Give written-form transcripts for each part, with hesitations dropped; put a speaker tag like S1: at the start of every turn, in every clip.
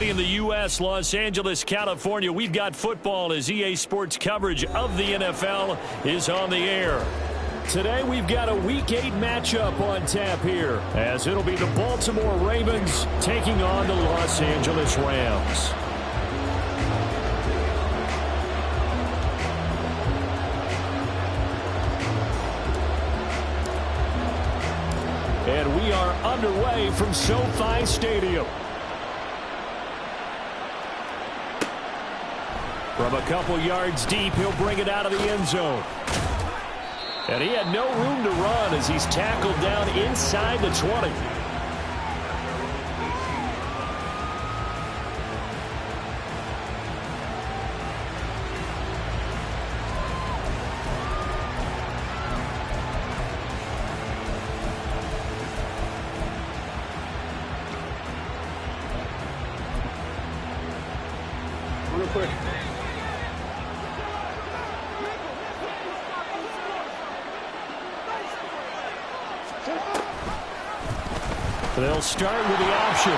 S1: In the U.S., Los Angeles, California, we've got football as EA Sports coverage of the NFL is on the air. Today, we've got a Week 8 matchup on tap here, as it'll be the Baltimore Ravens taking on the Los Angeles Rams. And we are underway from SoFi Stadium. From a couple yards deep, he'll bring it out of the end zone. And he had no room to run as he's tackled down inside the 20.
S2: Real quick.
S1: They'll start with the option.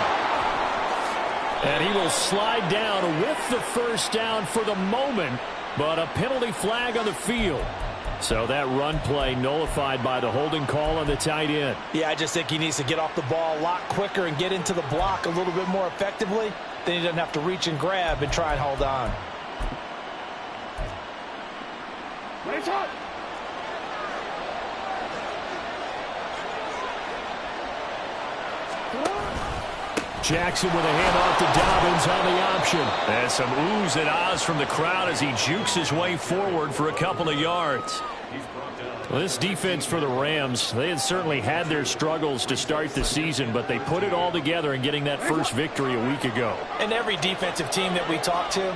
S1: And he will slide down with the first down for the moment, but a penalty flag on the field. So that run play nullified by the holding call on the tight end.
S3: Yeah, I just think he needs to get off the ball a lot quicker and get into the block a little bit more effectively. Then he doesn't have to reach and grab and try and hold on.
S2: Right up.
S1: Jackson with a handoff to Dobbins on the option. And some oohs and ahs from the crowd as he jukes his way forward for a couple of yards. Well, this defense for the Rams, they had certainly had their struggles to start the season, but they put it all together in getting that first victory a week ago.
S3: And every defensive team that we talk to,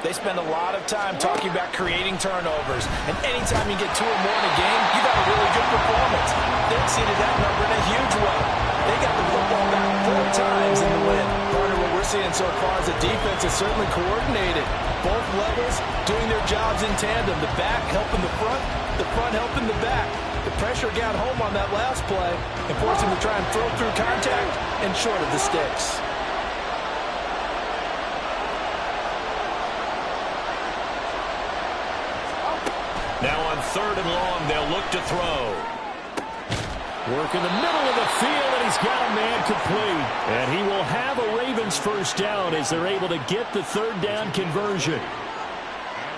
S3: they spend a lot of time talking about creating turnovers. And anytime you get 2 or more in a game, you got a really good performance. They exceeded that number in a huge way. They got the football back 4 times in the win. Partner, what we're seeing so far is the defense is certainly coordinated. Both levels doing their jobs in tandem. The back helping the front helping the back. The pressure got home on that last play and forced him to try and throw through contact and short of the sticks.
S1: Now on 3rd and long, they'll look to throw. Work in the middle of the field, and he's got a man complete. And he will have a Ravens first down as they're able to get the 3rd down conversion.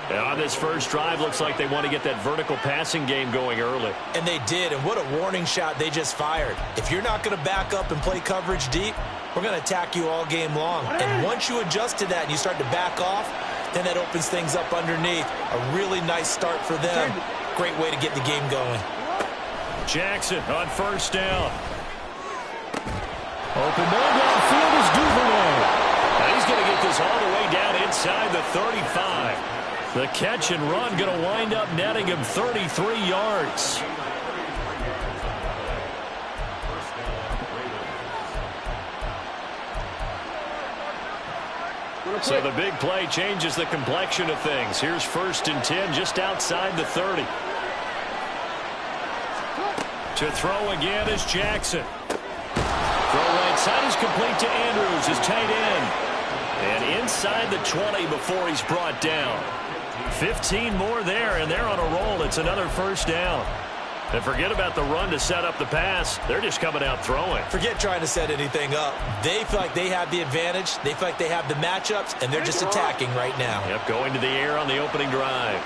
S1: And on this first drive, looks like they want to get that vertical passing game going early.
S3: And they did, and what a warning shot they just fired. If you're not going to back up and play coverage deep, we're going to attack you all game long. And once you adjust to that and you start to back off, then that opens things up underneath. A really nice start for them. Great way to get the game going.
S1: Jackson on first down. Open man downfield is Duvernay. Now he's going to get this all the way down inside the 35. The catch and run going to wind up netting him 33 yards. So the big play changes the complexion of things. Here's 1st and 10 just outside the 30. To throw again is Jackson. Throw right side is complete to Andrews, his tight end. And inside the 20 before he's brought down. 15 more there, and they're on a roll. It's another first down. And forget about the run to set up the pass. They're just coming out throwing.
S3: Forget trying to set anything up. They feel like they have the advantage. They feel like they have the matchups, and they're just attacking right now.
S1: Yep, going to the air on the opening drive.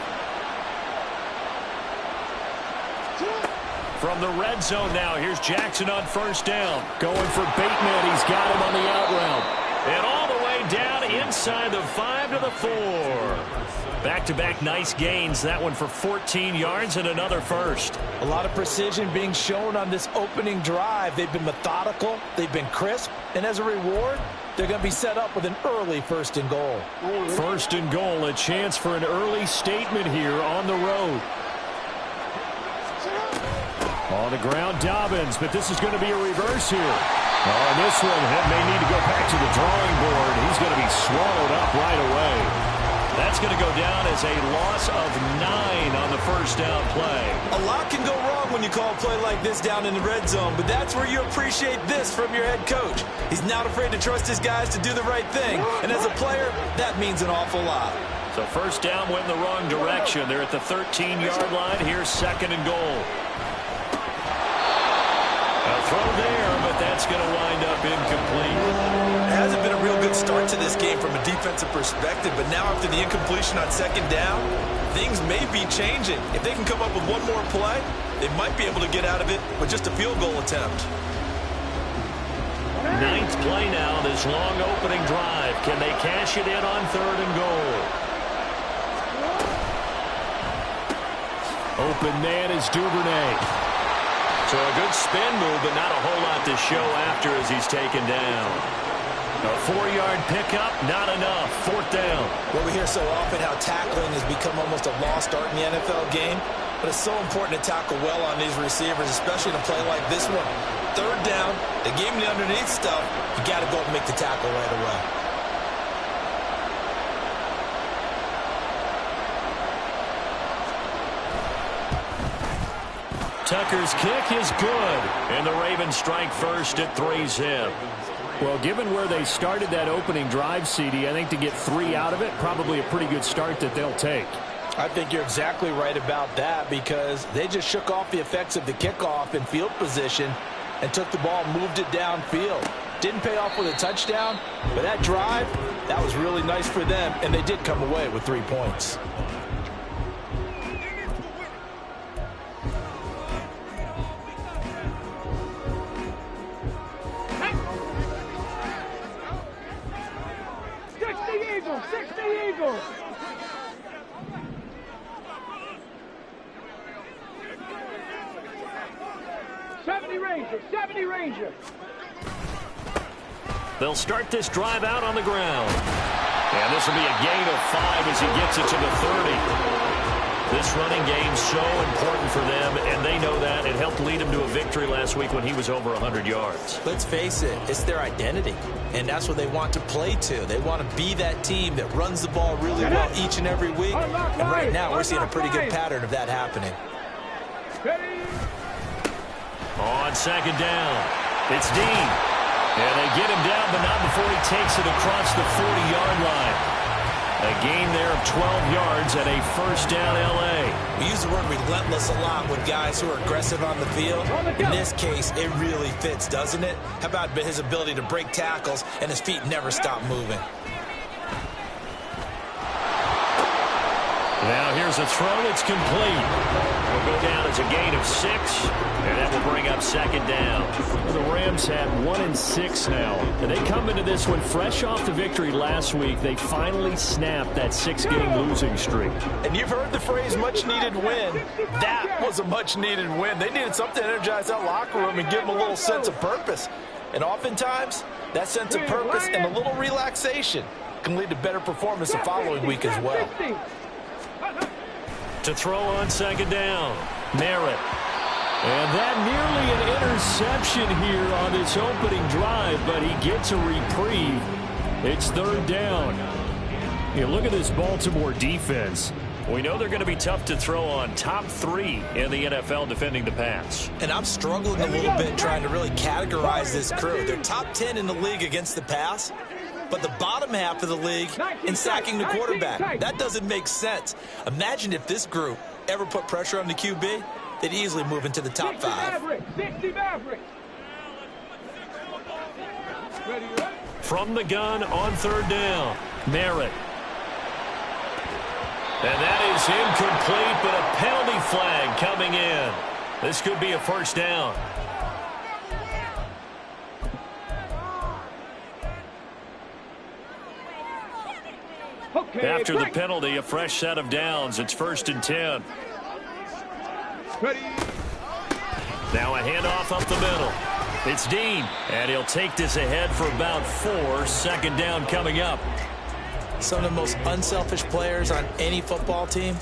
S1: From the red zone now, here's Jackson on first down. Going for Bateman. He's got him on the out route. And all the way down inside the 5 to the 4. Back-to-back nice gains. That one for 14 yards and another first.
S3: A lot of precision being shown on this opening drive. They've been methodical. They've been crisp. And as a reward, they're going to be set up with an early 1st and goal.
S1: 1st and goal, a chance for an early statement here on the road. On the ground, Dobbins, but this is going to be a reverse here. On this one, may need to go back to the drawing board. He's going to be swallowed up right away. That's going to go down as a loss of 9 on the first down play.
S3: A lot can go wrong love when you call a play like this down in the red zone, but that's where you appreciate this from your head coach. He's not afraid to trust his guys to do the right thing, and as a player, that means an awful lot.
S1: So first down went in the wrong direction. They're at the 13-yard line. Here's second and goal. A throw there, but that's going to wind up incomplete.
S3: It hasn't been a real good start to this game from a defensive perspective, but now after the incompletion on second down, things may be changing. If they can come up with one more play, they might be able to get out of it with just a field goal attempt.
S1: Ninth play now, this long opening drive. Can they cash it in on third and goal? Open man is Duvernay. So a good spin move, but not a whole lot to show after as he's taken down. A 4-yard pickup, not enough. Fourth down.
S3: Well, we hear so often how tackling has become almost a lost art in the NFL game, but it's so important to tackle well on these receivers, especially in a play like this one. Third down, they gave him the underneath stuff. You got to go and make the tackle right away.
S1: Tucker's kick is good, and the Ravens strike first at 3-zip. Well, given where they started that opening drive, CD, I think to get 3 out of it, probably a pretty good start that they'll take.
S3: I think you're exactly right about that because they just shook off the effects of the kickoff in field position and took the ball and moved it downfield. Didn't pay off with a touchdown, but that drive, that was really nice for them, and they did come away with 3 points.
S2: Eagles. 70 Ranger.
S1: They'll start this drive out on the ground. And this will be a gain of 5 as he gets it to the 30. This running game so important for them, and they know that. It helped lead him to a victory last week when he was over 100 yards.
S3: Let's face it, it's their identity, and that's what they want to play to. They want to be that team that runs the ball really well each and every week, and right now we're seeing a pretty good pattern of that happening.
S1: On second down, it's Dean. And they get him down, but not before he takes it across the 40-yard line. A gain there of 12 yards and a first down L.A.
S3: We use the word relentless a lot with guys who are aggressive on the field. In this case, it really fits, doesn't it? How about his ability to break tackles and his feet never stop moving?
S1: Now here's a throw. It's complete. Will go down as a gain of 6, and that will bring up second down. The Rams had 1-6 now, and they come into this one fresh off the victory last week. They finally snapped that 6-game losing streak.
S3: And you've heard the phrase much-needed win. That was a much-needed win. They needed something to energize that locker room and give them a little sense of purpose. And oftentimes, that sense of purpose and a little relaxation can lead to better performance the following week as well.
S1: To throw on second down, Merritt. And that nearly an interception here on this opening drive, but he gets a reprieve. It's third down. You look at this Baltimore defense. We know they're going to be tough to throw on. Top 3 in the NFL defending the pass.
S3: And I'm struggling a little bit trying to really categorize this crew. They're top 10 in the league against the pass, but the bottom half of the league in sacking the quarterback. That doesn't make sense. Imagine if this group ever put pressure on the QB, they'd easily move into the top 5.
S1: From the gun on third down, Merritt. And that is incomplete, but a penalty flag coming in. This could be a first down. After the penalty, a fresh set of downs. It's 1st and 10. Now a handoff up the middle. It's Dean, and he'll take this ahead for about 4. Second down coming up.
S3: Some of the most unselfish players on any football team,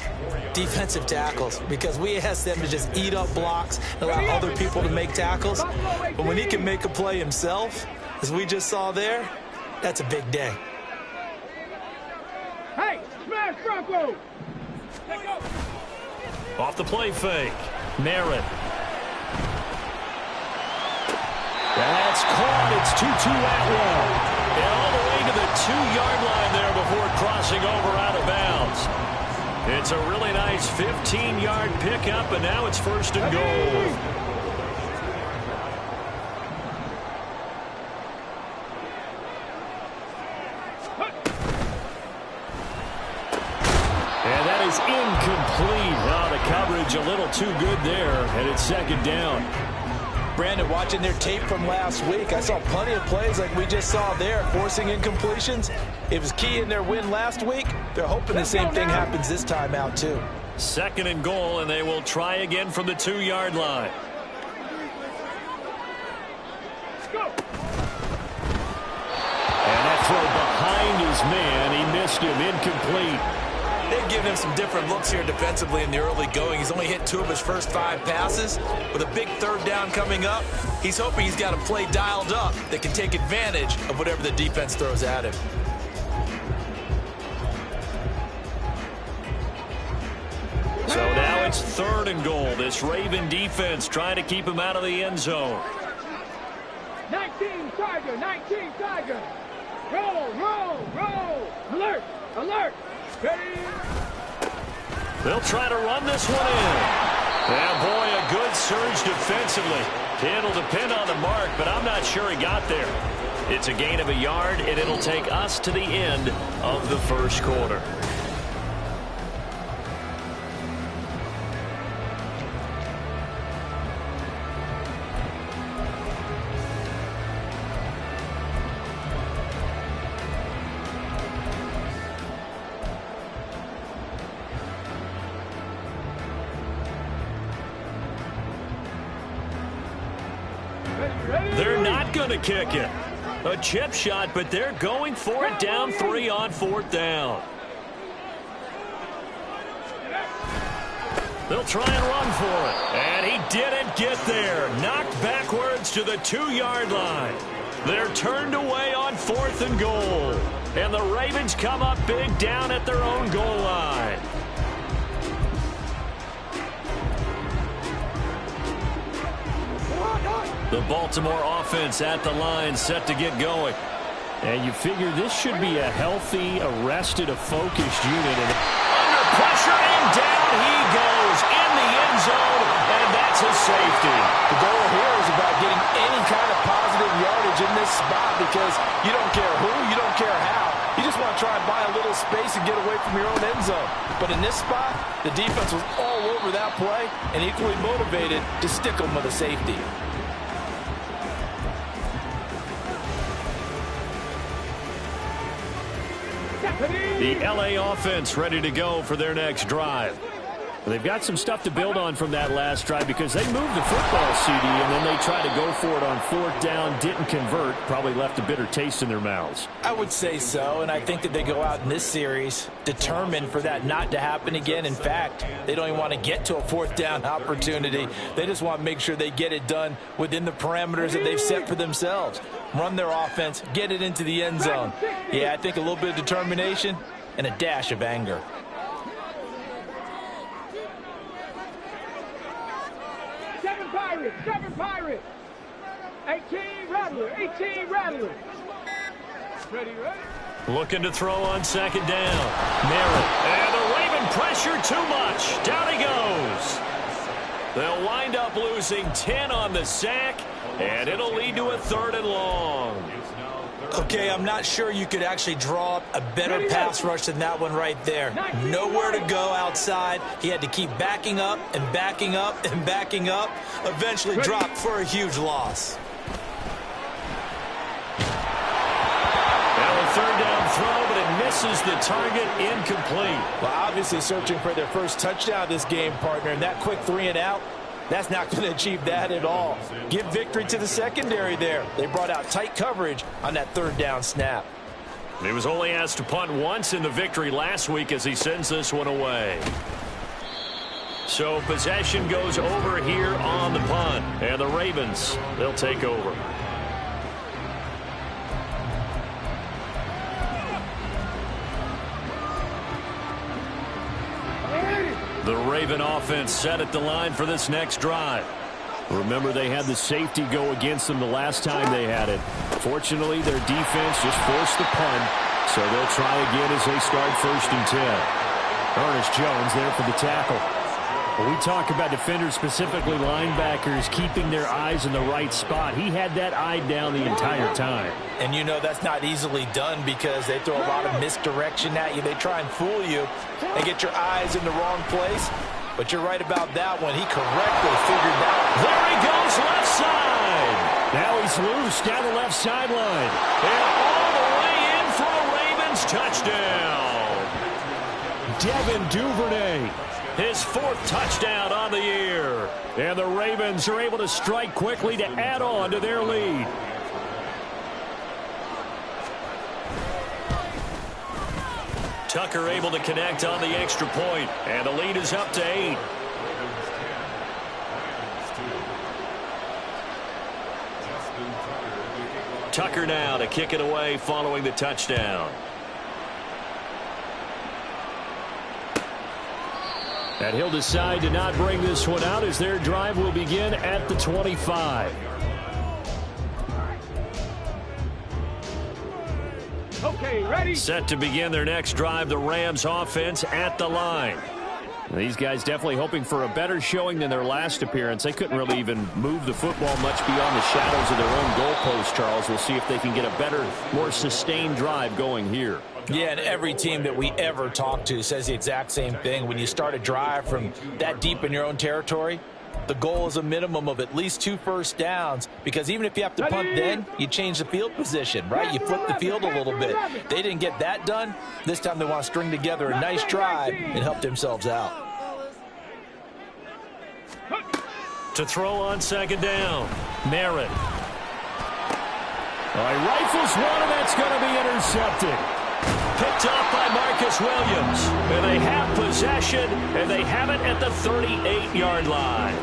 S3: defensive tackles, because we ask them to just eat up blocks and allow other people to make tackles. But when he can make a play himself, as we just saw there, that's a big day.
S2: Hey, smash Bronco!
S1: Off the play fake, Merritt. That's caught. It's 2-2 Atwell. And all the way to the 2-yard line there before crossing over out of bounds. It's a really nice 15-yard pickup, and now it's 1st and goal. And that is incomplete. Oh, the coverage a little too good there, and it's 2nd down.
S3: Brandon, watching their tape from last week, I saw plenty of plays like we just saw there, forcing incompletions. It was key in their win last week. They're hoping the same thing happens this time out, too.
S1: 2nd and goal, and they will try again from the 2-yard line. And that throw behind his man. He missed him. Incomplete.
S3: They've given him some different looks here defensively in the early going. He's only hit 2 of his first 5 passes. With a big 3rd down coming up, he's hoping he's got a play dialed up that can take advantage of whatever the defense throws at him.
S1: So now it's 3rd and goal. This Raven defense trying to keep him out of the end zone.
S2: 19 Tiger, 19 Tiger. Roll, roll, roll. Alert, alert. Ready.
S1: They'll try to run this one in. Yeah, boy, a good surge defensively. It'll depend on the mark, but I'm not sure he got there. It's a gain of a yard, and it'll take us to the end of the 1st quarter. They're not going to kick it. A chip shot, but they're going for it down 3 on 4th down. They'll try and run for it. And he didn't get there. Knocked backwards to the 2-yard line. They're turned away on 4th and goal. And the Ravens come up big down at their own goal line. The Baltimore offense at the line, set to get going. And you figure this should be a healthy, arrested, a focused unit. And under pressure, and down he goes in the end zone, and that's a safety.
S3: The goal here is about getting any kind of positive yardage in this spot because you don't care who, you don't care how. You just want to try and buy a little space and get away from your own end zone. But in this spot, the defense was all over that play and equally motivated to stick them with a safety.
S1: The LA offense ready to go for their next drive. They've got some stuff to build on from that last drive because they moved the football, CD, and then they tried to go for it on 4th down, didn't convert, probably left a bitter taste in their mouths.
S3: I would say so, and I think that they go out in this series determined for that not to happen again. In fact, they don't even want to get to a 4th down opportunity. They just want to make sure they get it done within the parameters that they've set for themselves. Run their offense, get it into the end zone. Yeah, I think a little bit of determination and a dash of anger.
S2: Seven Pirates. 18 Rattler. 18 Rattler. Ready, ready.
S1: Looking to throw on 2nd down. Merritt. And the Raven pressure too much. Down he goes. They'll wind up losing 10 on the sack, and it'll lead to a 3rd and long.
S3: Okay, I'm not sure you could actually draw up a better pass rush than that one right there. Nowhere to go outside. He had to keep backing up and backing up and backing up. Eventually dropped for a huge loss.
S1: Now a 3rd down throw, but it misses the target. Incomplete.
S3: Well, obviously searching for their first touchdown this game, partner, and that quick 3 and out, that's not going to achieve that at all. Give victory to the secondary there. They brought out tight coverage on that 3rd down snap.
S1: He was only asked to punt once in the victory last week as he sends this one away. So possession goes over here on the punt. And the Ravens, they'll take over. The Raven offense set at the line for this next drive. Remember, they had the safety go against them the last time they had it. Fortunately, their defense just forced the punt, so they'll try again as they start 1st and 10. Ernest Jones there for the tackle. When we talk about defenders, specifically linebackers, keeping their eyes in the right spot, he had that eye down the entire time.
S3: And you know that's not easily done because they throw a lot of misdirection at you. They try and fool you and get your eyes in the wrong place. But you're right about that one. He correctly figured out.
S1: There he goes, left side. Now he's loose down the left sideline. And all the way in for a Ravens touchdown. Devin Duvernay, his 4th touchdown on the year. And the Ravens are able to strike quickly to add on to their lead. Tucker able to connect on the extra point, and the lead is up to 8. Tucker now to kick it away following the touchdown. And he'll decide to not bring this one out as their drive will begin at the 25.
S2: Okay, ready?
S1: Set to begin their next drive, the Rams offense at the line. These guys definitely hoping for a better showing than their last appearance. They couldn't really even move the football much beyond the shadows of their own goalpost, Charles. We'll see if they can get a better, more sustained drive going here.
S3: Yeah, and every team that we ever talk to says the exact same thing. When you start a drive from that deep in your own territory, the goal is a minimum of at least 2 first downs, because even if you have to punt then, you change the field position, right? You flip the field a little bit. They didn't get that done. This time they want to string together a nice drive and help themselves out.
S1: To throw on 2nd down, Merritt. He rifles one, and that's going to be intercepted. Picked off by Marcus Williams. And they have possession, and they have it at the 38-yard line.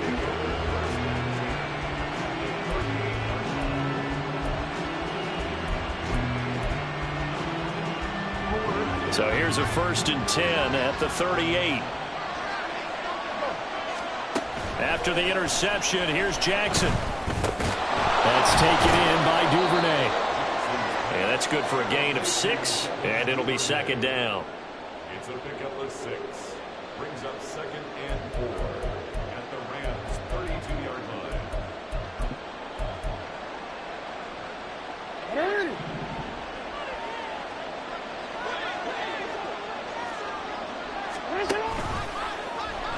S1: So here's a 1st and 10 at the 38. After the interception, here's Jackson. That's taken in by Duvernay. And that's good for a gain of 6, and it'll be 2nd down.
S4: It's a pickup of 6. Brings up 2nd and 4 at the Rams' 32-yard line.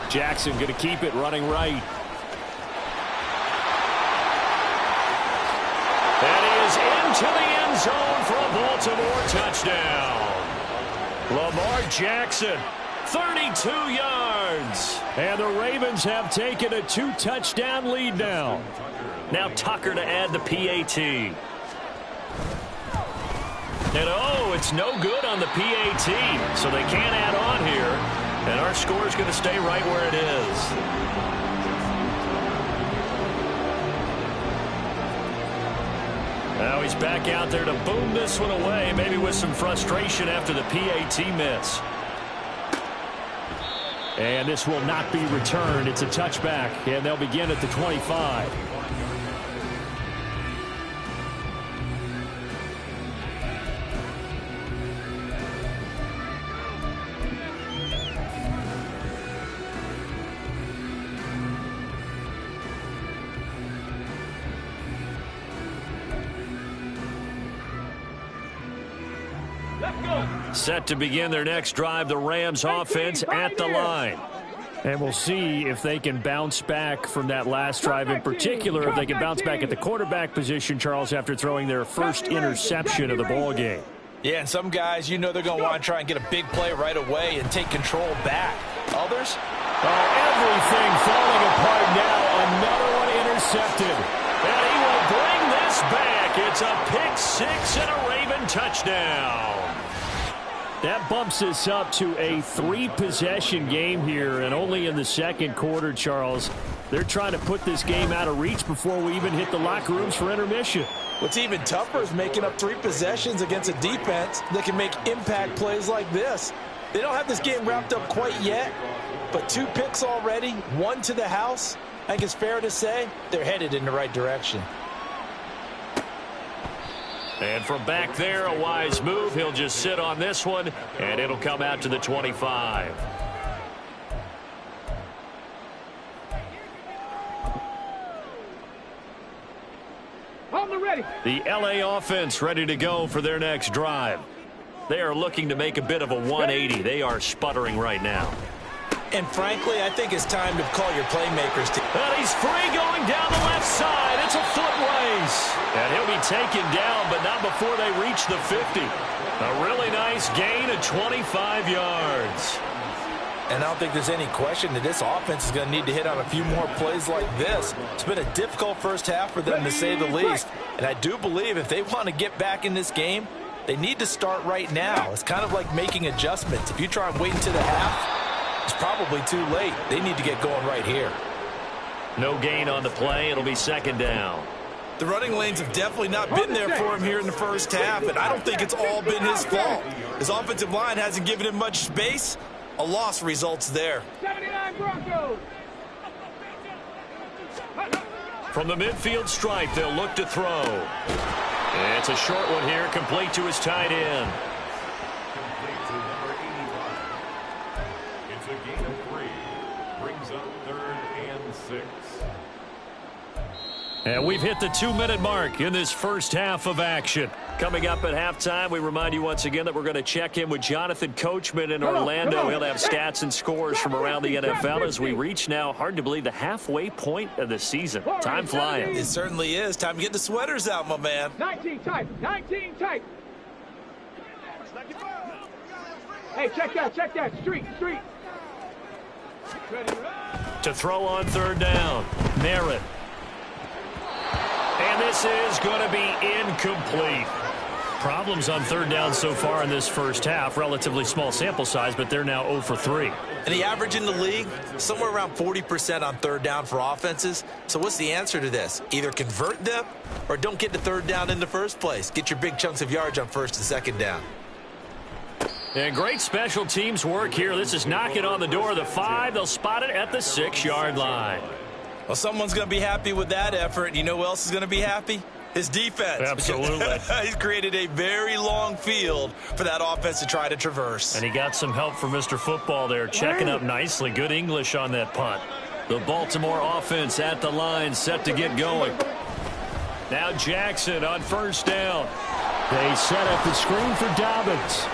S1: Jackson going to keep it running right. And he is into the end zone for a Baltimore touchdown. Lamar Jackson, 32 yards. And the Ravens have taken a 2-touchdown lead now. Now Tucker to add the PAT. And it's no good on the PAT, so they can't add on here. And our score is going to stay right where it is. Now he's back out there to boom this one away, maybe with some frustration after the PAT miss. And this will not be returned. It's a touchback, and they'll begin at the 25. Set to begin their next drive, the Rams offense at the line. And we'll see if they can bounce back from that last drive, in particular if they can bounce back at the quarterback position, Charles, after throwing their first interception of the ball game.
S3: Yeah, and some guys, you know they're going to want to try and get a big play right away and take control back. Others?
S1: Everything falling apart now. Another one intercepted. And he will bring this back. It's a pick 6 and a Raven touchdown. That bumps us up to a 3-possession game here, and only in the second quarter, Charles. They're trying to put this game out of reach before we even hit the locker rooms for intermission.
S3: What's even tougher is making up 3 possessions against a defense that can make impact plays like this. They don't have this game wrapped up quite yet, but 2 picks already, 1 to the house. I think it's fair to say they're headed in the right direction.
S1: And from back there, a wise move. He'll just sit on this one, and it'll come out to the 25.
S2: Ready.
S1: The LA offense ready to go for their next drive. They are looking to make a bit of a 180. They are sputtering right now.
S3: And frankly, I think it's time to call your playmakers.
S1: And he's free going down the left side. It's a foot race. And he'll be taken down, but not before they reach the 50. A really nice gain of 25 yards.
S3: And I don't think there's any question that this offense is going to need to hit on a few more plays like this. It's been a difficult first half for them, to say the least. And I do believe if they want to get back in this game, they need to start right now. It's kind of like making adjustments. If you try and wait until the half, it's probably too late. They need to get going right here.
S1: No gain on the play. It'll be second down.
S3: The running lanes have definitely not been there for him here in the first half, and I don't think it's all been his fault. His offensive line hasn't given him much space. A loss results there.
S2: 79 Broncos.
S1: From the midfield stripe, they'll look to throw. It's a short one here, complete to his tight end.
S4: Complete to number 85. It's a gain of 3. Brings up 3rd and 6.
S1: And we've hit the 2-minute mark in this first half of action. Coming up at halftime, we remind you once again that we're going to check in with Jonathan Coachman in Orlando. He'll have stats and scores from around the NFL as we reach now, hard to believe, the halfway point of the season. Time flying.
S3: It certainly is. Time to get the sweaters out, my man.
S2: 19 tight. 19 tight. Hey, check that. Street.
S1: To throw on third down. Merritt. And this is going to be incomplete. Problems on third down so far in this first half. Relatively small sample size, but they're now 0 for 3.
S3: And the average in the league, somewhere around 40% on third down for offenses. So what's the answer to this? Either convert them or don't get to third down in the first place. Get your big chunks of yards on first and second down.
S1: And great special teams work here. This is knocking on the door of the 5. They'll spot it at the 6-yard line.
S3: Well, someone's going to be happy with that effort. You know who else is going to be happy? His defense.
S1: Absolutely.
S3: He's created a very long field for that offense to try to traverse.
S1: And he got some help from Mr. Football there, checking up nicely. Good English on that punt. The Baltimore offense at the line, set to get going. Now Jackson on first down. They set up the screen for Dobbins.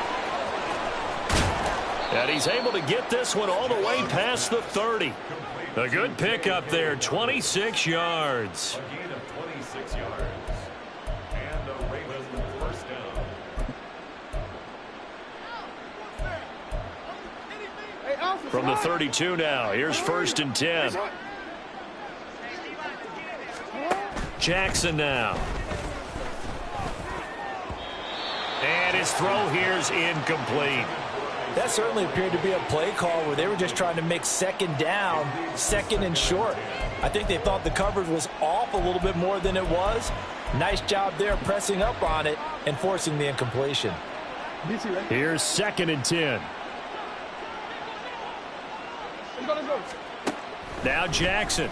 S1: And he's able to get this one all the way past the 30. A good pickup there, 26 yards.
S4: A gain of 26 yards. And the Ravens first down.
S1: From the 32 now, here's 1st and 10. Jackson now. And his throw here's incomplete.
S3: That certainly appeared to be a play call where they were just trying to make second down, second and short. I think they thought the coverage was off a little bit more than it was. Nice job there pressing up on it and forcing the incompletion.
S1: Here's 2nd and 10. Now Jackson.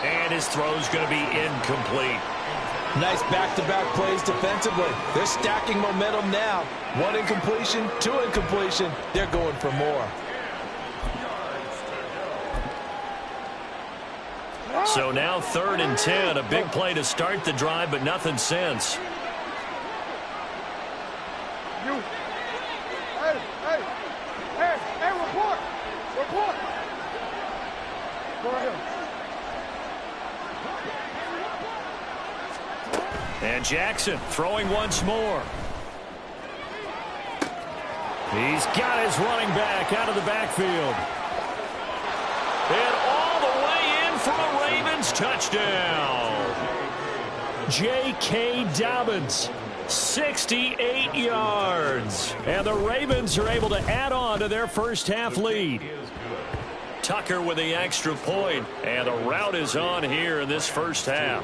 S1: And his throw's going to be incomplete.
S3: Nice back-to-back plays defensively. They're stacking momentum now. 1 incompletion, 2 incompletion. They're going for more.
S1: So now 3rd and 10. A big play to start the drive, but nothing since.
S2: Hey, report. Go ahead.
S1: And Jackson throwing once more. He's got his running back out of the backfield. And all the way in for a Ravens touchdown. J.K. Dobbins, 68 yards. And the Ravens are able to add on to their first half lead. Tucker with the extra point, and the route is on here in this first half.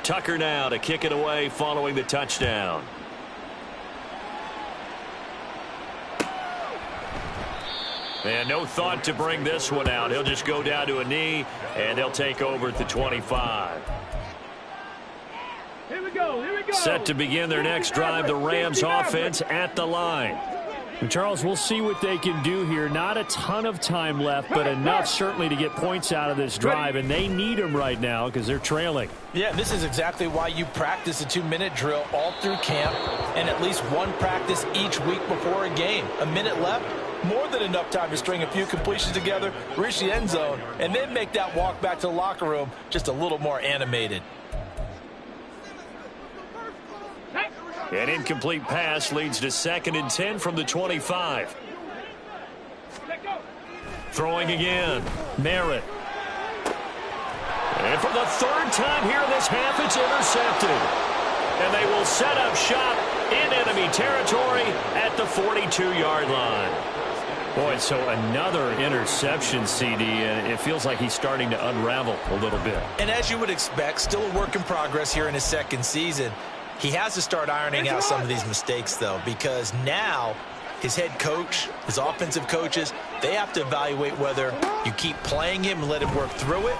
S4: Tucker,
S1: Tucker now to kick it away following the touchdown. And no thought to bring this one out. He'll just go down to a knee, and they'll take over at the 25.
S2: Here we go, here we go.
S1: Set to begin their next drive, the Rams offense at the line.
S5: And Charles, we'll see what they can do here. Not a ton of time left, but enough certainly to get points out of this drive, and they need them right now because they're trailing.
S3: Yeah, this is exactly why you practice a 2-minute drill all through camp and at least one practice each week before a game. A minute left, more than enough time to string a few completions together, reach the end zone, and then make that walk back to the locker room just a little more animated.
S1: An incomplete pass leads to 2nd and 10 from the 25. Throwing again. Merritt. And for the 3rd time here this half, it's intercepted. And they will set up shop in enemy territory at the 42-yard line. Boy, so another interception, CD, and it feels like he's starting to unravel a little bit.
S3: And as you would expect, still a work in progress here in his 2nd season. He has to start ironing out some of these mistakes, though, because now his head coach, his offensive coaches, they have to evaluate whether you keep playing him and let him work through it,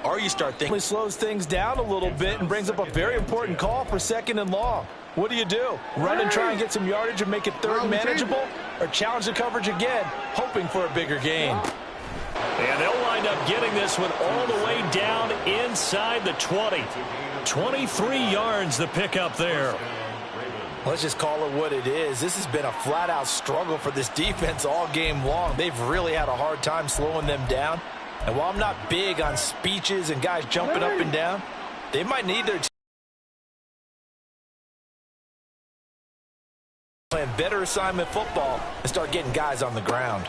S3: or you start thinking. He slows things down a little bit and brings up a very important call for 2nd and long. What do you do? Run and try and get some yardage and make it 3rd manageable, or challenge the coverage again, hoping for a bigger gain?
S1: And they'll wind up getting this one all the way down inside the 20. 23 yards the pickup there.
S3: Let's just call it what it is. This has been a flat-out struggle for this defense all game long. They've really had a hard time slowing them down. And while I'm not big on speeches and guys jumping up and down, they might need their team playing better assignment football and start getting guys on the ground.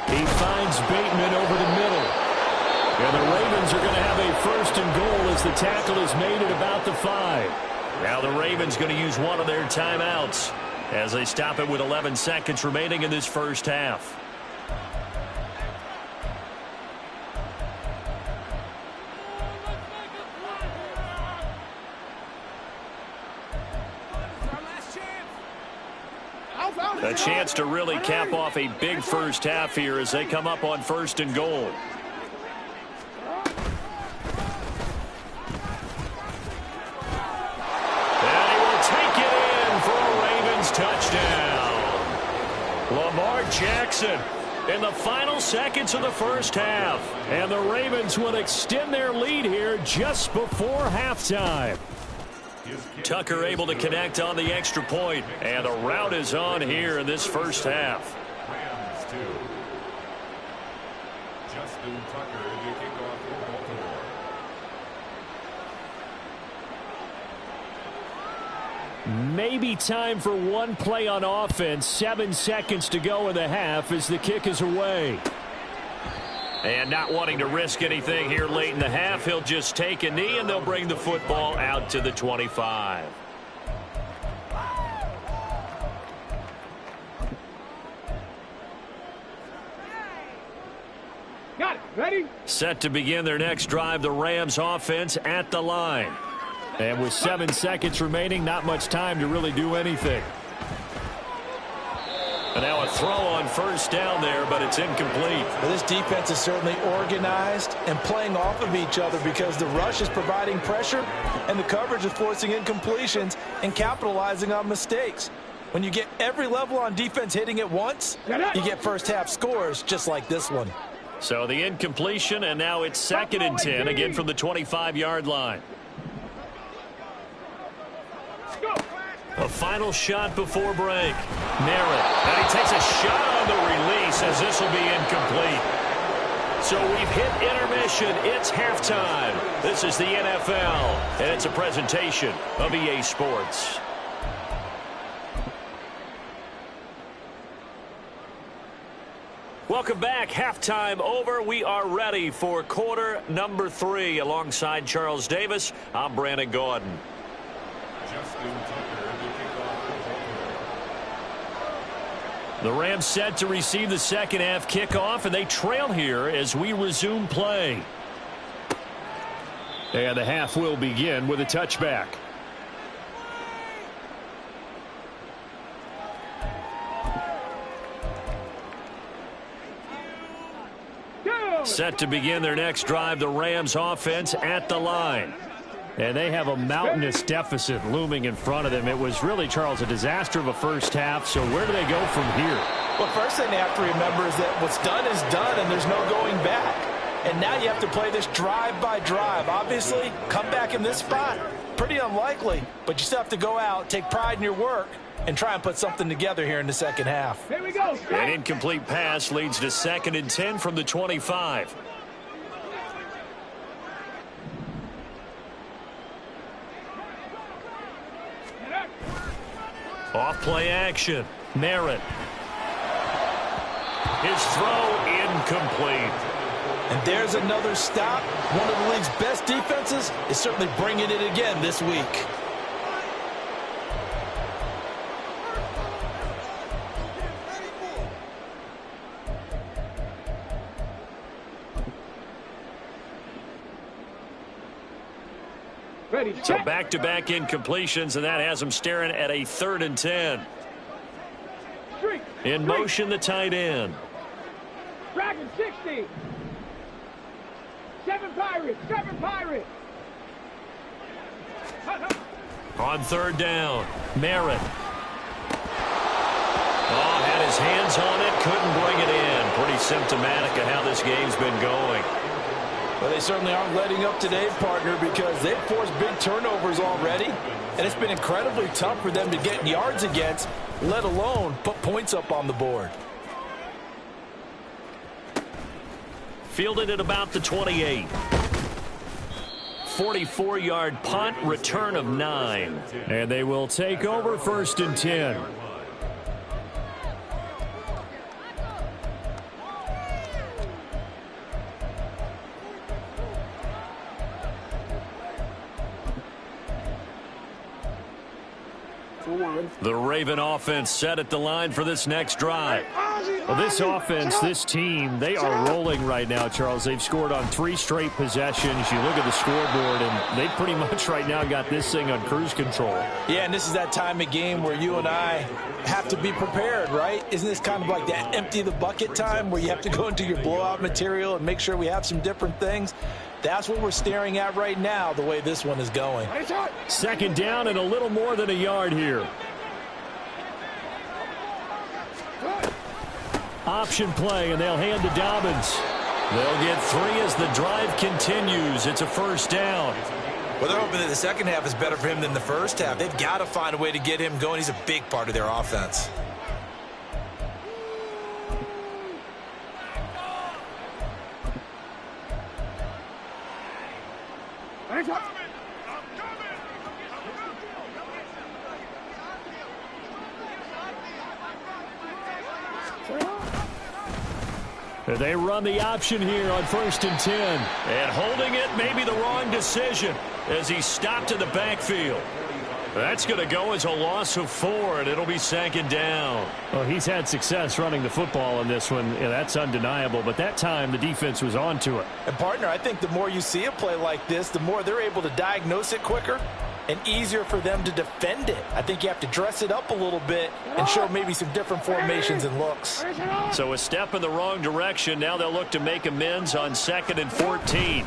S5: He finds Bateman over the middle. And the Ravens are going to have a 1st and goal as the tackle is made at about the 5.
S1: Now the Ravens going to use one of their timeouts as they stop it with 11 seconds remaining in this first half. A chance to really cap off a big first half here as they come up on 1st and goal. Touchdown. Lamar Jackson in the final seconds of the first half.
S5: And the Ravens will extend their lead here just before halftime.
S1: Tucker able to connect on the extra point, and the route is on here in this first half.
S4: Rams 2. Justin Tucker to kick off for Baltimore.
S5: Maybe time for one play on offense. 7 seconds to go in the half as the kick is away.
S1: And not wanting to risk anything here late in the half, he'll just take a knee, and they'll bring the football out to the 25.
S2: Got it. Ready?
S1: Set to begin their next drive, the Rams offense at the line.
S5: And with 7 seconds remaining, not much time to really do anything.
S1: And now a throw on 1st down there, but it's incomplete.
S3: Well, this defense is certainly organized and playing off of each other because the rush is providing pressure and the coverage is forcing incompletions and capitalizing on mistakes. When you get every level on defense hitting at once, you get first half scores just like this one.
S1: So the incompletion, and now it's 2nd and 10, again from the 25-yard line. A final shot before break. Merritt. And he takes a shot on the release as this will be incomplete. So we've hit intermission. It's halftime. This is the NFL, and it's a presentation of EA Sports. Welcome back. Halftime over. We are ready for quarter number 3. Alongside Charles Davis, I'm Brandon Gordon.
S4: Justin Tucker to kick off for Baltimore.
S1: The Rams set to receive the second half kickoff, and they trail here as we resume play.
S5: And the half will begin with a touchback.
S1: Set to begin their next drive, the Rams offense at the line.
S5: And they have a mountainous deficit looming in front of them. It was really, Charles, a disaster of a first half. So where do they go from here?
S3: Well, first thing they have to remember is that what's done is done, and there's no going back. And now you have to play this drive by drive. Obviously, come back in this spot, pretty unlikely. But you still have to go out, take pride in your work, and try and put something together here in the second half.
S2: Here we go.
S1: An incomplete pass leads to 2nd and 10 from the 25. Off play action. Merritt. His throw incomplete.
S3: And there's another stop. One of the league's best defenses is certainly bringing it again this week.
S2: Ready,
S1: So back-to-back incompletions, and that has them staring at a 3rd and 10. In motion, the tight end.
S2: Dragon 60. 7 Pirates. 7 Pirates.
S1: On 3rd down, Merritt. Oh, had his hands on it, couldn't bring it in. Pretty symptomatic of how this game's been going.
S3: Well, they certainly aren't letting up today, partner, because they've forced big turnovers already. And it's been incredibly tough for them to get yards against, let alone put points up on the board.
S1: Fielded at about the 28. 44-yard punt, return of 9.
S5: And they will take over 1st and 10.
S1: The Raven offense set at the line for this next drive.
S5: Well, this offense, this team, they are rolling right now, Charles. They've scored on 3 straight possessions. You look at the scoreboard, and they pretty much right now got this thing on cruise control.
S3: Yeah, and this is that time of game where you and I have to be prepared, right? Isn't this kind of like that empty the bucket time where you have to go into your blowout material and make sure we have some different things? That's what we're staring at right now, the way this one is going.
S5: 2nd down and a little more than a yard here. Option play, and they'll hand to Dobbins.
S1: They'll get 3 as the drive continues. It's a 1st down.
S3: Well, they're hoping that the second half is better for him than the first half. They've got to find a way to get him going. He's a big part of their offense.
S5: They run the option here on 1st and 10.
S1: And holding it may be the wrong decision as he stopped in the backfield. That's going to go as a loss of 4, and it'll be 2nd down.
S5: Well, he's had success running the football in this one. Yeah, that's undeniable. But that time, the defense was on to it.
S3: And, partner, I think the more you see a play like this, the more they're able to diagnose it quicker and easier for them to defend it. I think you have to dress it up a little bit and show maybe some different formations and looks.
S1: So a step in the wrong direction. Now they'll look to make amends on 2nd and 14.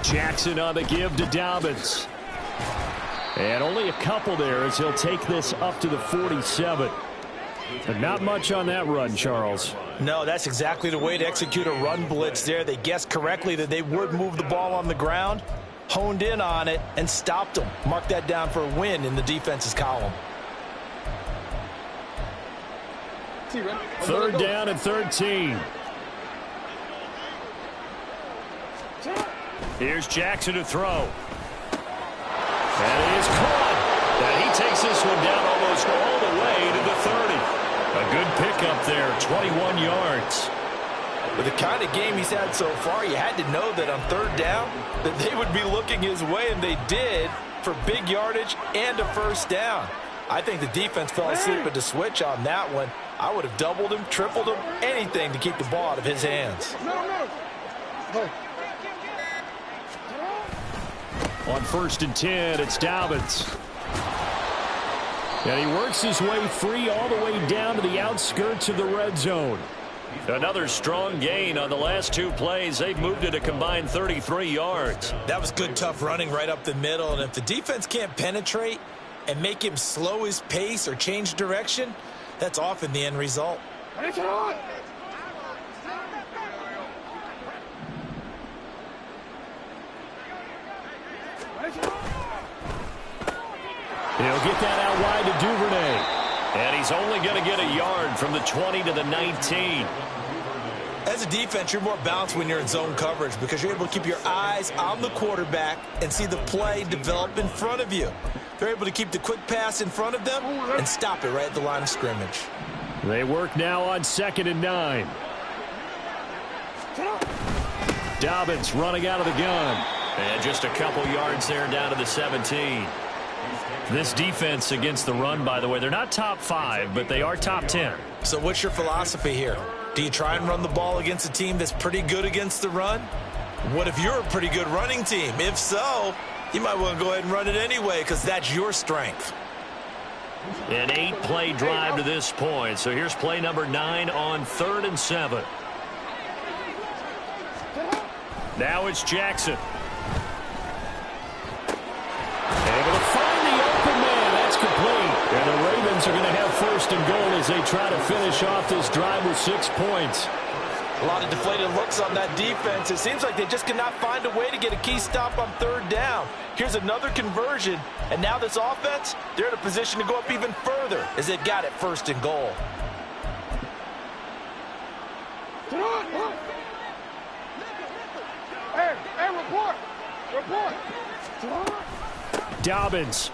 S5: Jackson on the give to Dobbins. And only a couple there as he'll take this up to the 47. But not much on that run, Charles.
S3: No, that's exactly the way to execute a run blitz there. They guessed correctly that they would move the ball on the ground, honed in on it, and stopped them. Mark that down for a win in the defense's column.
S5: 3rd down and 13.
S1: Here's Jackson to throw. And it is caught. And he takes this one down almost all the way to the 30. A good pickup there, 21 yards.
S3: With the kind of game he's had so far, you had to know that on 3rd down that they would be looking his way, and they did, for big yardage and a 1st down. I think the defense fell asleep at the switch on that one. I would have doubled him, tripled him, anything to keep the ball out of his hands.
S5: On 1st and 10, it's Dobbins. And he works his way free all the way down to the outskirts of the red zone.
S1: Another strong gain on the last 2 plays. They've moved it a combined 33 yards.
S3: That was good, tough running right up the middle. And if the defense can't penetrate and make him slow his pace or change direction, that's often the end result.
S5: He'll get that out wide to Duvernay.
S1: And he's only going to get a yard from the 20 to the 19.
S3: As a defense, you're more balanced when you're in zone coverage because you're able to keep your eyes on the quarterback and see the play develop in front of you. They're able to keep the quick pass in front of them and stop it right at the line of scrimmage.
S5: They work now on 2nd and 9. Dobbins running out of the gun.
S1: And just a couple yards there down to the 17.
S5: This defense against the run, by the way, they're not top 5, but they are top 10.
S3: So what's your philosophy here? Do you try and run the ball against a team that's pretty good against the run? What if you're a pretty good running team? If so, you might want to go ahead and run it anyway because that's your strength.
S1: An 8-play drive to this point. So here's play number 9 on 3rd and 7. Now it's Jackson.
S5: Able to find the open man. That's complete. And the Ravens are going to have 1st and goal as they try to finish off this drive with 6 points.
S3: A lot of deflated looks on that defense. It seems like they just cannot find a way to get a key stop on 3rd down. Here's another conversion, and now this offense, they're in a position to go up even further as they've got it 1st and goal.
S2: Hey, report!
S5: Dobbins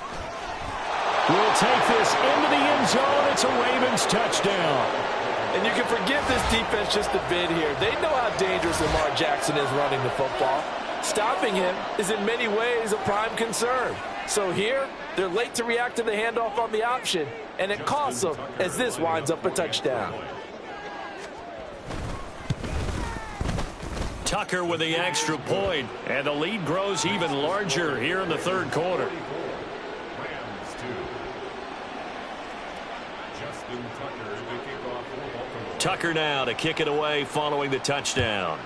S5: will take this into the end zone. It's a Ravens touchdown.
S6: And you can forgive this defense just a bit here. They know how dangerous Lamar Jackson is running the football. Stopping him is in many ways a prime concern. So here, they're late to react to the handoff on the option, and it costs them as this winds up a touchdown.
S1: Tucker with the extra point, and the lead grows even larger here in the 3rd quarter. Tucker now to kick it away following the touchdown.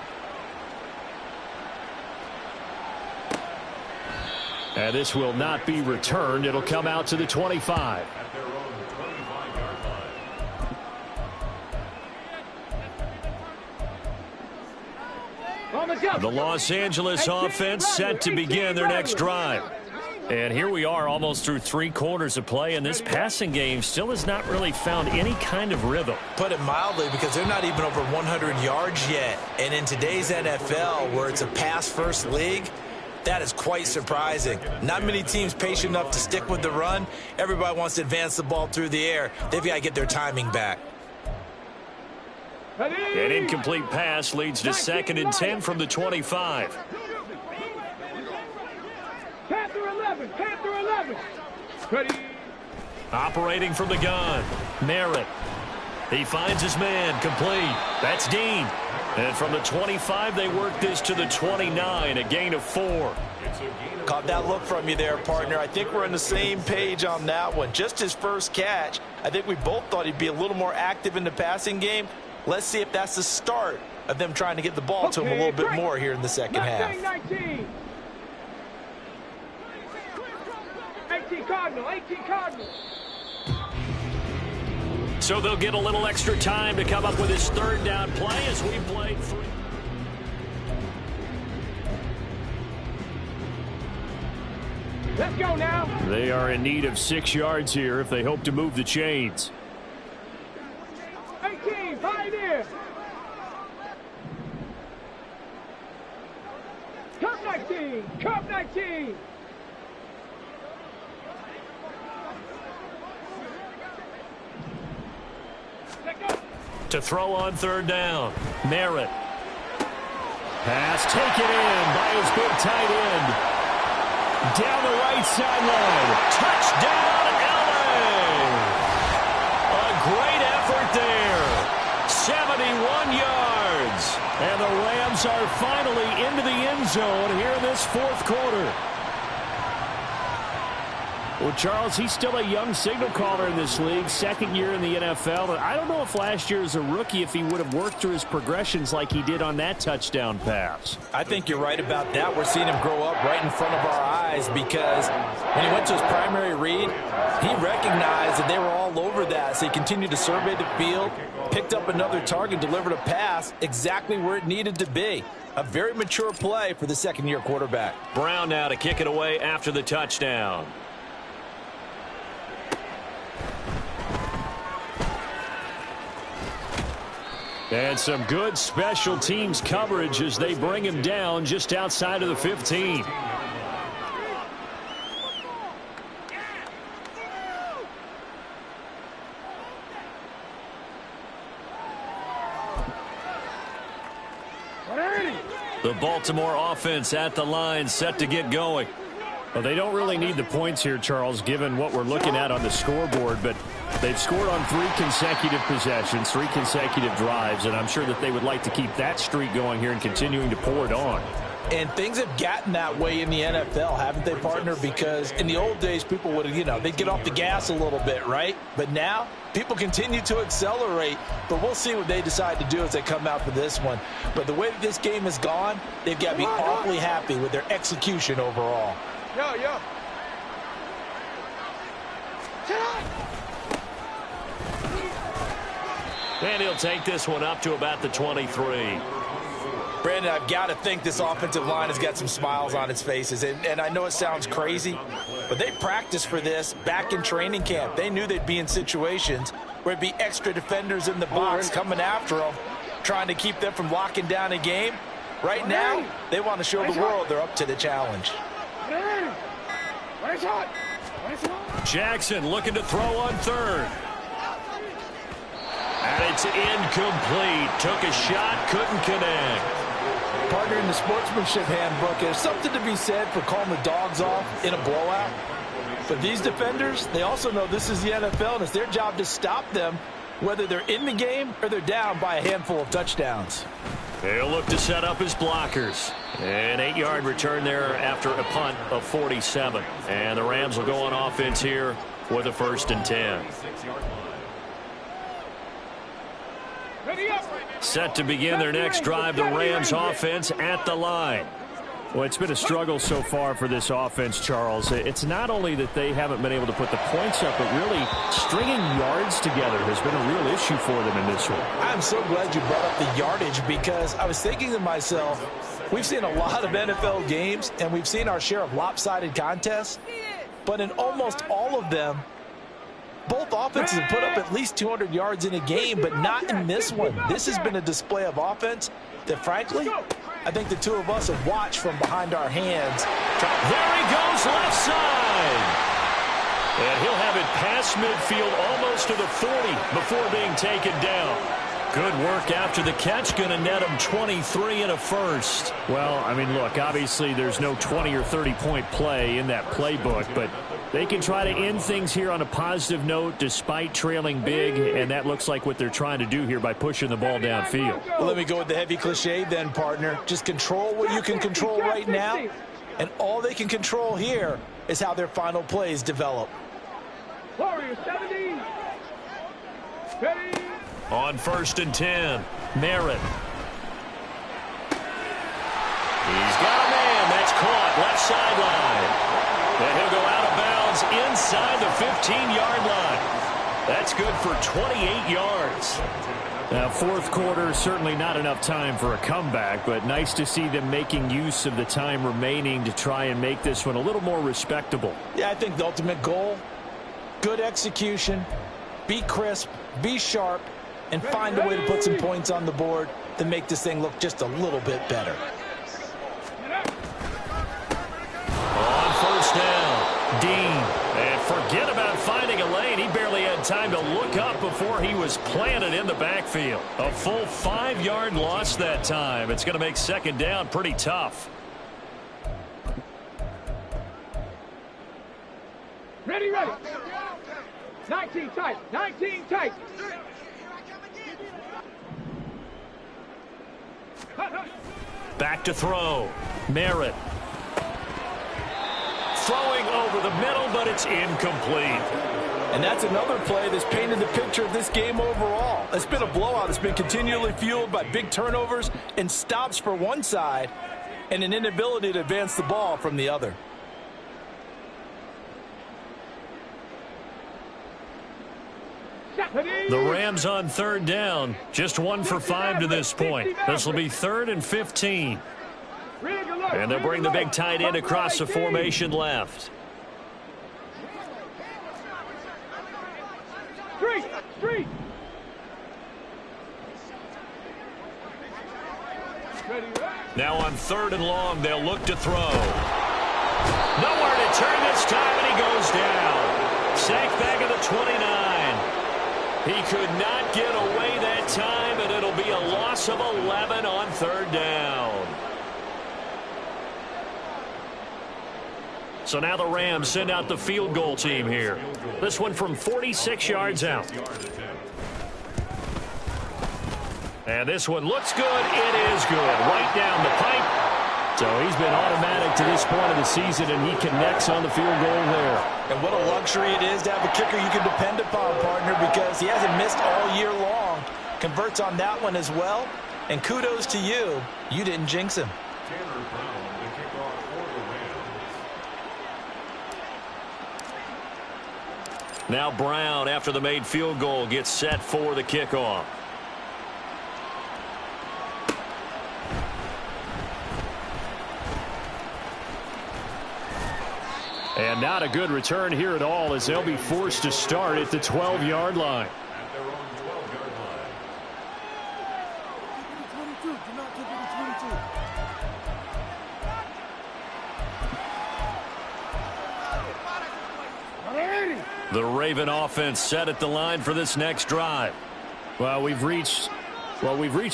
S5: And this will not be returned. It'll come out to the 25.
S1: The Los Angeles offense set to begin their next drive.
S5: And here we are almost through 3 quarters of play, and this passing game still has not really found any kind of rhythm.
S3: Put it mildly, because they're not even over 100 yards yet. And in today's NFL, where it's a pass-first league, that is quite surprising. Not many teams patient enough to stick with the run. Everybody wants to advance the ball through the air. They've got to get their timing back.
S1: An incomplete pass leads to 2nd and 10 from the 25.
S2: Panther 11. Ready.
S1: Operating from the gun. Merritt. He finds his man. Complete. That's Dean. And from the 25, they work this to the 29, a gain of 4.
S3: Caught that look from you there, partner. I think we're on the same page on that one. Just his first catch. I think we both thought he'd be a little more active in the passing game. Let's see if that's the start of them trying to get the ball to him a little bit more here in the second half.
S2: 19. 18 Cardinal.
S1: So they'll get a little extra time to come up with his 3rd down play as we played 3.
S2: Let's go now.
S5: They are in need of 6 yards here if they hope to move the chains.
S2: 18, Pioneer. Cup 19.
S1: To throw on 3rd down. Merritt.
S5: Pass taken in by his big tight end. Down the right sideline.
S1: Touchdown, LA! A great effort there. 71 yards.
S5: And the Rams are finally into the end zone here in this 4th quarter. Well, Charles, he's still a young signal caller in this league, second year in the NFL. And I don't know if last year as a rookie, if he would have worked through his progressions like he did on that touchdown pass.
S3: I think you're right about that. We're seeing him grow up right in front of our eyes because when he went to his primary read, he recognized that they were all over that. So he continued to survey the field, picked up another target, delivered a pass exactly where it needed to be. A very mature play for the second-year quarterback.
S1: Brown now to kick it away after the touchdown.
S5: And some good special teams coverage as they bring him down just outside of the 15.
S1: The Baltimore offense at the line, set to get going.
S5: Well, they don't really need the points here, Charles, given what we're looking at on the scoreboard, but they've scored on 3 consecutive possessions, 3 consecutive drives, and I'm sure that they would like to keep that streak going here and continuing to pour it on.
S3: And things have gotten that way in the NFL, haven't they, partner? Because in the old days, people would, they'd get off the gas a little bit, right? But now, people continue to accelerate. But we'll see what they decide to do as they come out for this one. But the way that this game has gone, they've got to be awfully happy with their execution overall.
S2: Yo.
S1: And he'll take this one up to about the 23.
S3: Brandon, I've got to think this offensive line has got some smiles on its faces. And I know it sounds crazy, but they practiced for this back in training camp. They knew they'd be in situations where it'd be extra defenders in the box coming after them, trying to keep them from locking down a game. Right now, they want to show the world they're up to the challenge.
S1: Jackson looking to throw on third. And it's incomplete. Took a shot, couldn't connect.
S3: Partner, in the sportsmanship handbook, there's something to be said for calling the dogs off in a blowout. But these defenders, they also know this is the NFL, and it's their job to stop them, whether they're in the game or they're down by a handful of touchdowns.
S1: They'll look to set up his blockers. An 8-yard return there after a punt of 47. And the Rams will go on offense here with a 1st and 10. Set to begin their next drive, the Rams offense at the line.
S5: Well, it's been a struggle so far for this offense, Charles. It's not only that they haven't been able to put the points up, but really stringing yards together has been a real issue for them in this one.
S3: I'm so glad you brought up the yardage because I was thinking to myself, we've seen a lot of NFL games and we've seen our share of lopsided contests, but in almost all of them, both offenses have put up at least 200 yards in a game, but not in this one. This has been a display of offense that, frankly, I think the two of us have watched from behind our hands.
S1: There he goes, left side. And he'll have it past midfield almost to the 40 before being taken down. Good work after the catch. Going to net him 23 and a 1st.
S5: Well, I mean, look, obviously there's no 20 or 30-point play in that playbook, but they can try to end things here on a positive note despite trailing big, and that looks like what they're trying to do here by pushing the ball downfield.
S3: Well, let me go with the heavy cliche then, partner. Just control what you can control right now, and all they can control here is how their final plays develop.
S2: Warriors 70. Ready.
S1: On 1st and 10, Merritt. He's got a man. That's caught left sideline. And he'll go out of bounds inside the 15-yard line. That's good for 28 yards.
S5: Now, 4th quarter, certainly not enough time for a comeback, but nice to see them making use of the time remaining to try and make this one a little more respectable.
S3: Yeah, I think the ultimate goal, good execution, be crisp, be sharp, and find a way to put some points on the board to make this thing look just a little bit better.
S1: On 1st down, Dean. And forget about finding a lane. He barely had time to look up before he was planted in the backfield. A full 5-yard loss that time. It's going to make 2nd down pretty tough.
S2: Ready. 19 tight. 19 tight.
S1: Back to throw. Merritt. throwing over the middle, but it's incomplete.
S3: And that's another play that's painted the picture of this game overall. It's been a blowout. It's been continually fueled by big turnovers and stops for one side and an inability to advance the ball from the other.
S1: The Rams on third down. Just 1 for 5 to this point. This will be 3rd and 15. And they'll bring the big tight end across the formation left.
S2: Street.
S1: Now on 3rd and long, they'll look to throw. Nowhere to turn this time, and he goes down. Sacked back at the 29. He could not get away that time, and it'll be a loss of 11 on 3rd down. So now the Rams send out the field goal team here. This one from 46 yards out. And this one looks good. It is good. Right down the pipe.
S5: So he's been automatic to this point of the season, and he connects on the field goal there.
S3: And what a luxury it is to have a kicker you can depend upon, partner, because he hasn't missed all year long. Converts on that one as well. And kudos to you. You didn't jinx him.
S1: Now Brown, after the made field goal, gets set for the kickoff.
S5: And not a good return here at all, as they'll be forced to start at the 12-yard line.
S4: At their own 12-yard line.
S1: The Raven offense set at the line for this next drive.
S5: Well, we've reached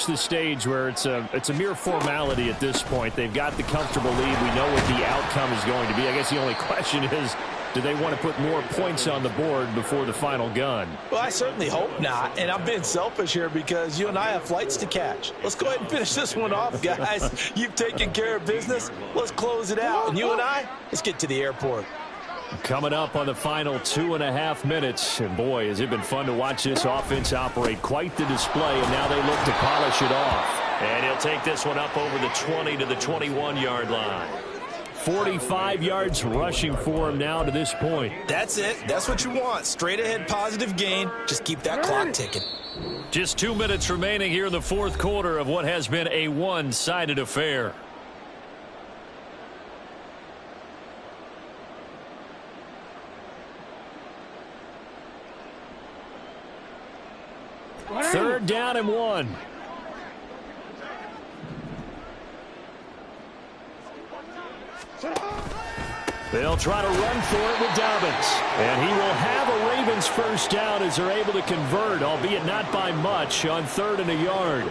S5: the stage where it's a mere formality at this point. They've got the comfortable lead. We know what the outcome is going to be. I guess the only question is, do they want to put more points on the board before the final gun?
S3: Well, I certainly hope not. And I'm being selfish here because you and I have flights to catch. Let's go ahead and finish this one off, guys. You've taken care of business. Let's close it out. And you and I, let's get to the airport.
S5: Coming up on the final 2.5 minutes. And boy, has it been fun to watch this offense operate. Quite the display, and now they look to polish it off.
S1: And he'll take this one up over the 20 to the 21-yard line.
S5: 45 yards rushing for him now to this point.
S3: That's it. That's what you want. Straight ahead positive gain. Just keep that clock ticking.
S1: Just 2 minutes remaining here in the fourth quarter of what has been a one-sided affair.
S5: Third down and 1. They'll try to run for it with Dobbins. And he will have a Ravens first down as they're able to convert, albeit not by much, on 3rd and a yard.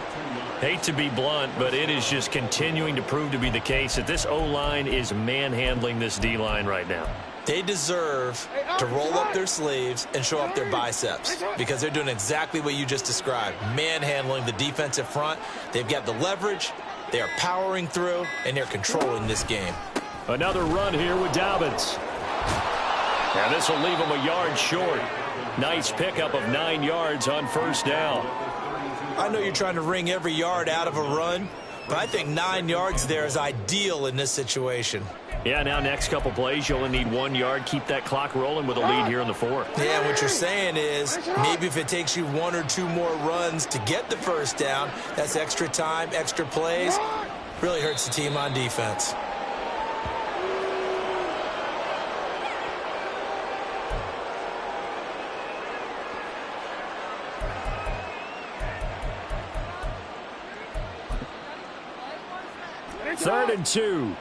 S1: Hate to be blunt, but it is just continuing to prove to be the case that this O-line is manhandling this D-line right now.
S3: They deserve to roll up their sleeves and show up their biceps because they're doing exactly what you just described, manhandling the defensive front. They've got the leverage, they are powering through, and they're controlling this game.
S5: Another run here with Dobbins.
S1: And this will leave him a yard short. Nice pickup of 9 yards on first down.
S3: I know you're trying to wring every yard out of a run, but I think 9 yards there is ideal in this situation.
S1: Yeah, now next couple plays, you only need 1 yard. Keep that clock rolling with a lead here in the fourth.
S3: Yeah, what you're saying is maybe if it takes you 1 or 2 more runs to get the first down, that's extra time, extra plays. Really hurts the team on defense.
S5: Third and 2.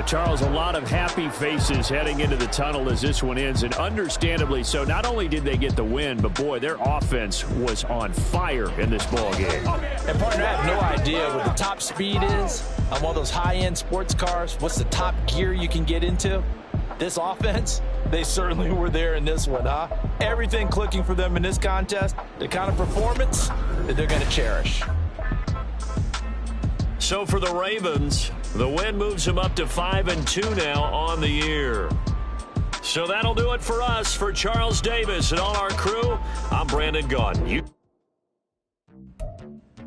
S5: Charles, a lot of happy faces heading into the tunnel as this one ends, and understandably so. Not only did they get the win, but boy, their offense was on fire in this ball game.
S3: And partner, I have no idea what the top speed is on one of those high-end sports cars. What's the top gear you can get into? This offense, they certainly were there in this one, huh? Everything clicking for them in this contest, the kind of performance that they're going to cherish.
S1: So for the Ravens, the win moves them up to 5-2 now on the year. So that'll do it for us. For Charles Davis and all our crew, I'm Brandon Gaudin.